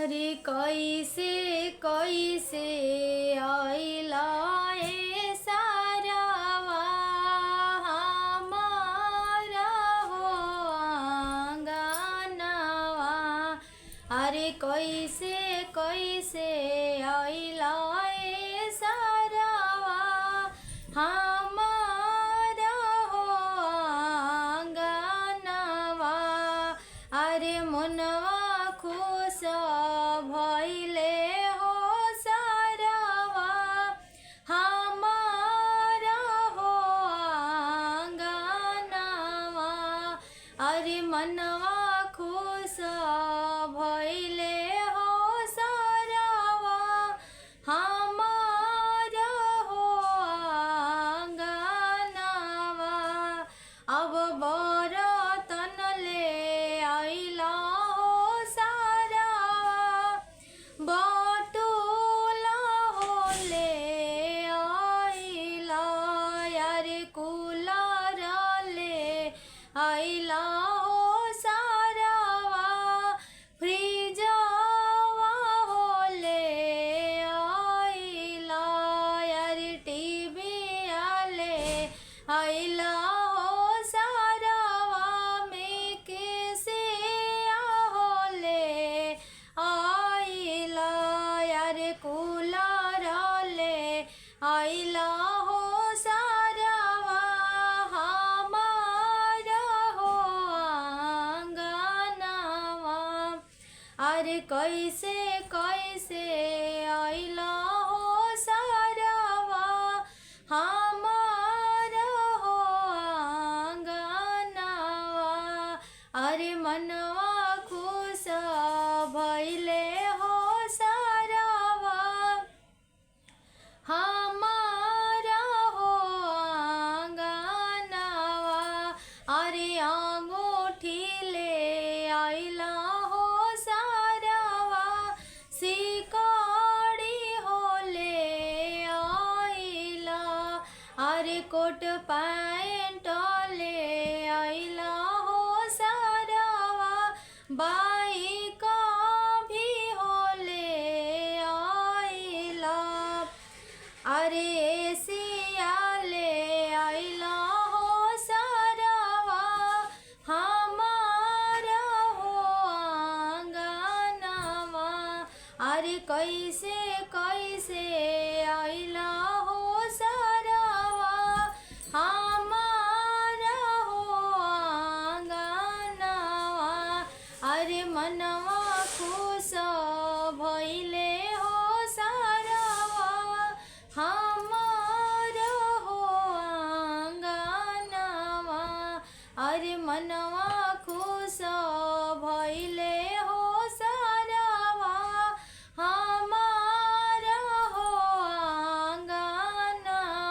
अरे कैसे कैसे आइला ए सारावा हमारा हो आंगनवा। अरे कैसे कैसे आइला ए सारावा हमारा हो आंगनवा। अरे मनवा खुश भइले हो सारावा हमारा हो आंगनवा। अरे मनवा खुश भइले हो सारावा हमारा हो आंगनवा। अब बरतन ले आइला बटुला होले आइला। यारे कूलर ले आइला हो सारावा फ्रिजवा होले आइला। यारे टीवी ले आइला हो सारावा में कैसे होले आइला। यारे कूलर ले आइला हो सारावा हमारा हो आंगनवा। अरे कैसे कैसे आइला हो सारावा हमारा हो आंगनवा। अरे मनवा खुश भइले हो सारावा हमारा हो आंगनवा। अरे अंगूठी ले आइला हो सारावा सिकड़ी होले आइला। अरे कोट पैंट ले आइला हो सारावा बाइक भी होले आइला। अरे एसिया ले आइला हो सारावा हमारा हो आंगनवा। अरे कैसे कैसे आइला हो सारावा हमारा हो आंगनवा। अरे मनवा खुश भइले हो सारावा हमारा हो आंगनवा। अरे मनवा खुश भइले हो सारावा हमारा हो आंगनवा।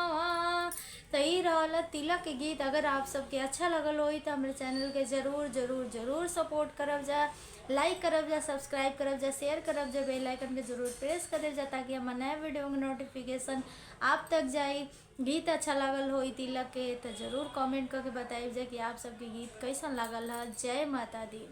तो ई रहल तिलक के गीत। अगर आप सबके अच्छा लगल होई तो हमारे चैनल के जरूर जरूर जरूर सपोर्ट करब जा, लाइक करब जा, सब्सक्राइब करब जा, शेयर करब जा, बेल आइकन के जरूर प्रेस कर जा ताकि हमारे नए वीडियो के नोटिफिकेशन आप तक जाए। गीत अच्छा लागल होई तिलक के तो जरूर कमेंट करके बताइब जा कि आप सबके गीत कैसन लागल है। जय माता दी।